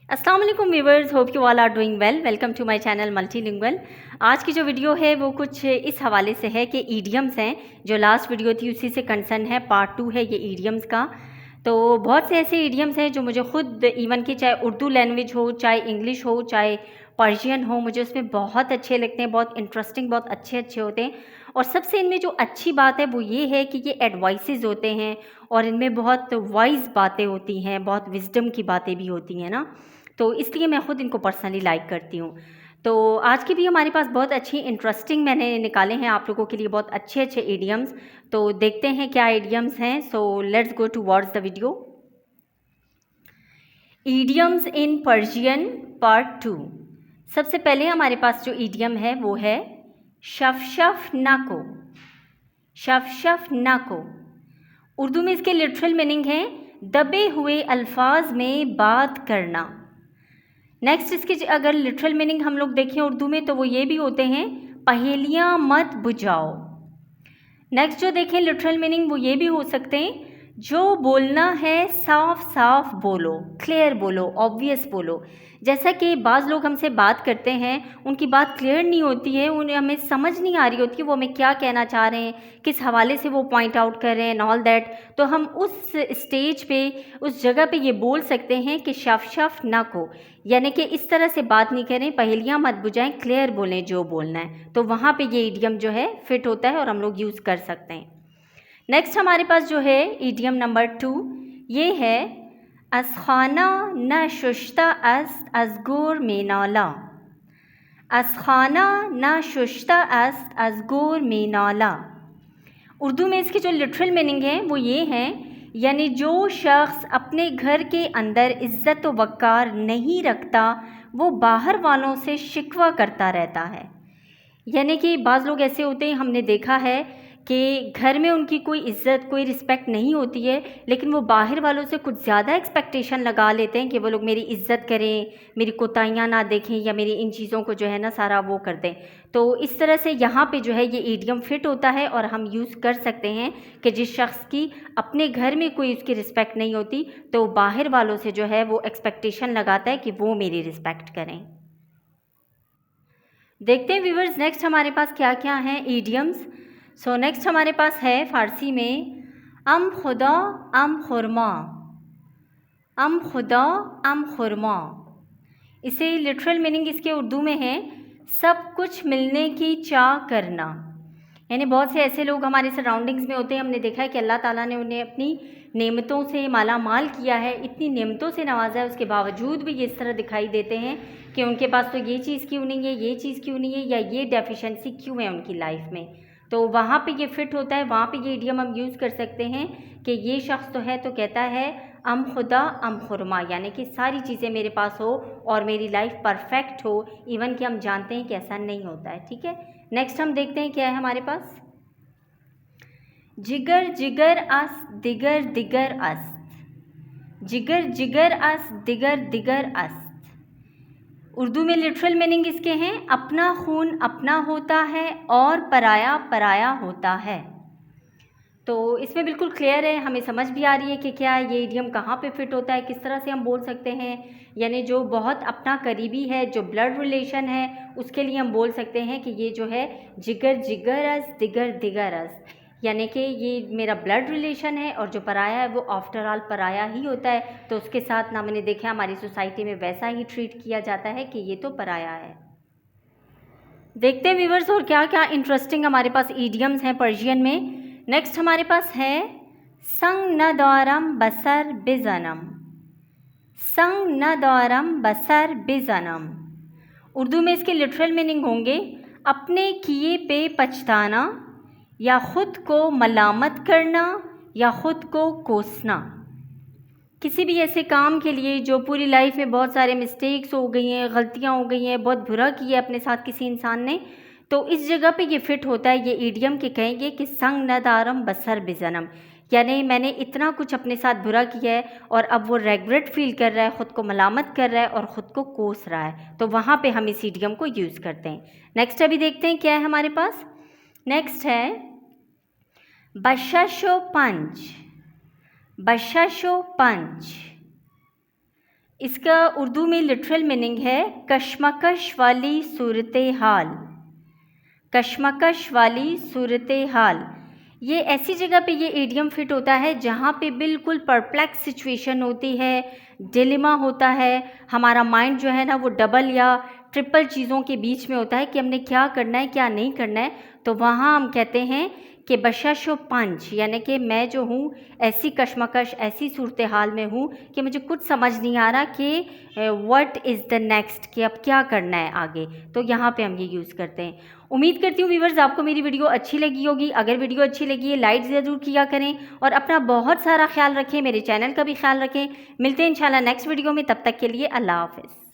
अस्सलाम वालेकुम viewers, hope you all are doing well. Welcome to my channel multilingual. आज की जो वीडियो है वो कुछ इस हवाले से है कि ईडियम्स हैं, जो लास्ट वीडियो थी उसी से कंसर्न है। पार्ट 2 है ये ईडियम्स का। तो बहुत से ऐसे ईडियम्स हैं जो मुझे खुद इवन कि चाहे उर्दू लैंग्वेज हो, चाहे इंग्लिश हो, चाहे पर्शियन हो, मुझे उसमें बहुत अच्छे लगते हैं, बहुत इंटरेस्टिंग, बहुत अच्छे अच्छे होते हैं। और सबसे इनमें जो अच्छी बात है वो ये है कि ये एडवाइसेस होते हैं और इनमें बहुत वाइज बातें होती हैं, बहुत विजडम की बातें भी होती हैं ना। तो इसलिए मैं ख़ुद इनको पर्सनली लाइक करती हूँ। तो आज की भी हमारे पास बहुत अच्छी इंटरेस्टिंग मैंने निकाले हैं आप लोगों के लिए बहुत अच्छे अच्छे इडियम्स। तो देखते हैं क्या इडियम्स हैं। So let's go towards the video. Idioms in Persian part 2। सबसे पहले हमारे पास जो इडियम है वो है शफ नाको। शफ नाको उर्दू में इसके लिटरल मीनिंग है दबे हुए अल्फाज में बात करना। नेक्स्ट इसके अगर लिटरल मीनिंग हम लोग देखें उर्दू में तो वो ये भी होते हैं पहेलियाँ मत बुझाओ। नेक्स्ट जो देखें लिटरल मीनिंग वो ये भी हो सकते हैं जो बोलना है साफ साफ बोलो, क्लियर बोलो, ऑब्वियस बोलो। जैसा कि बाज़ लोग हमसे बात करते हैं, उनकी बात क्लियर नहीं होती है, उन्हें हमें समझ नहीं आ रही होती है वो हमें क्या कहना चाह रहे हैं, किस हवाले से वो पॉइंट आउट कर रहे हैं, ऑल दैट। तो हम उस स्टेज पे, उस जगह पे ये बोल सकते हैं कि शफ ना को, यानी कि इस तरह से बात नहीं करें, पहेलियाँ मत बुझाएं, क्लियर बोलें जो बोलना है। तो वहाँ पे ये इडियम जो है फिट होता है और हम लोग यूज़ कर सकते हैं। नेक्स्ट हमारे पास जो है इडियम नंबर 2, ये है असखाना न शुश्ता अस्त अजगोर मेनाला। असखाना न शुश्ता अस्त अजगोर मेनाला। उर्दू में इसकी जो लिटरल मीनिंग है वो ये है, यानी जो शख्स अपने घर के अंदर इज़्ज़त व वक़ार नहीं रखता वो बाहर वालों से शिकवा करता रहता है। यानी कि बाज़ लोग ऐसे होते हैं, हमने देखा है कि घर में उनकी कोई इज़्ज़त, कोई रिस्पेक्ट नहीं होती है, लेकिन वो बाहर वालों से कुछ ज़्यादा एक्सपेक्टेशन लगा लेते हैं कि वो लोग मेरी इज़्ज़त करें, मेरी कोताहियाँ ना देखें या मेरी इन चीज़ों को जो है ना सारा वो कर दें। तो इस तरह से यहाँ पे जो है ये इडियम फिट होता है और हम यूज़ कर सकते हैं कि जिस शख्स की अपने घर में कोई उसकी रिस्पेक्ट नहीं होती तो बाहर वालों से जो है वो एक्सपेक्टेशन लगाता है कि वो मेरी रिस्पेक्ट करें। देखते हैं व्यूवर्स नेक्स्ट हमारे पास क्या क्या हैं इडियम्स। सो नेक्स्ट हमारे पास है फ़ारसी में अम खुदा अम खुरमा। अम खुदा अम खुरमा, इसे लिटरल मीनिंग इसके उर्दू में है सब कुछ मिलने की चाह करना। यानी बहुत से ऐसे लोग हमारे सराउंडिंग्स में होते हैं, हमने देखा है कि अल्लाह ताला ने उन्हें अपनी नेमतों से माला माल किया है, इतनी नेमतों से नवाजा है, उसके बावजूद भी ये इस तरह दिखाई देते हैं कि उनके पास तो ये चीज़ क्यों नहीं है, ये चीज़ क्यों नहीं है, या ये डेफिशिएंसी क्यों है उनकी लाइफ में। तो वहाँ पे ये फिट होता है, वहाँ पे ये इडियम हम यूज़ कर सकते हैं कि ये शख्स तो है तो कहता है अम खुदा अम खुरमा, यानी कि सारी चीज़ें मेरे पास हो और मेरी लाइफ परफेक्ट हो, इवन कि हम जानते हैं कि ऐसा नहीं होता है। ठीक है, नेक्स्ट हम देखते हैं क्या है हमारे पास। जिगर जिगर अस दिगर दिगर अस्त। जिगर जिगर अस दिगर दिगर अस्त। उर्दू में लिटरल मीनिंग इसके हैं अपना खून अपना होता है और पराया पराया होता है। तो इसमें बिल्कुल क्लियर है, हमें समझ भी आ रही है कि क्या ये इडियम कहाँ पे फिट होता है, किस तरह से हम बोल सकते हैं। यानी जो बहुत अपना करीबी है, जो ब्लड रिलेशन है, उसके लिए हम बोल सकते हैं कि ये जो है जिगर जिगर अस दिगर दिगर अस, यानी कि ये मेरा ब्लड रिलेशन है और जो पराया है वो आफ्टर ऑल पराया ही होता है। तो उसके साथ ना मैंने देखा हमारी सोसाइटी में वैसा ही ट्रीट किया जाता है कि ये तो पराया है। देखते हैं व्यूवर्स और क्या क्या इंटरेस्टिंग हमारे पास इडियम्स हैं पर्शियन में। नेक्स्ट हमारे पास है संग न दौरम बसर बेजनम। संग न दौरम बसर बेजनम, उर्दू में इसके लिटरल मीनिंग होंगे अपने किए पे पछताना, या ख़ुद को मलामत करना, या ख़ुद को कोसना। किसी भी ऐसे काम के लिए जो पूरी लाइफ में बहुत सारे मिस्टेक्स हो गई हैं, गलतियाँ हो गई हैं, बहुत बुरा किया अपने साथ किसी इंसान ने, तो इस जगह पे ये फिट होता है ये इडियम के कहेंगे कि संग न दारम बसर बेजनम, यानी मैंने इतना कुछ अपने साथ बुरा किया है और अब वो रेग्रेट फील कर रहा है, ख़ुद को मलामत कर रहा है और ख़ुद को कोस रहा है। तो वहाँ पे हम इस इडियम को यूज़ करते हैं। नेक्स्ट अभी देखते हैं क्या है हमारे पास। नेक्स्ट है बशशो पंच। बशशो पंच, इसका उर्दू में लिटरल मीनिंग है कशमकश वाली सूरत हाल। कशमकश वाली सूरत हाल, ये ऐसी जगह पे ये इडियम फिट होता है जहाँ पे बिल्कुल परप्लेक्स सिचुएशन होती है, डिलेमा होता है, हमारा माइंड जो है ना वो डबल या ट्रिपल चीज़ों के बीच में होता है कि हमने क्या करना है क्या नहीं करना है। तो वहाँ हम कहते हैं कि बशशो पंच, यानी कि मैं जो हूँ ऐसी कशमकश ऐसी सूरत हाल में हूँ कि मुझे कुछ समझ नहीं आ रहा कि व्हाट इज़ द नेक्स्ट, कि अब क्या करना है आगे। तो यहाँ पे हम ये यूज़ करते हैं। उम्मीद करती हूँ व्यूवर्स आपको मेरी वीडियो अच्छी लगी होगी। अगर वीडियो अच्छी लगी है लाइक ज़रूर किया करें और अपना बहुत सारा ख्याल रखें, मेरे चैनल का भी ख्याल रखें। मिलते हैं इंशाल्लाह नेक्स्ट वीडियो में, तब तक के लिए अल्लाह हाफ़िज़।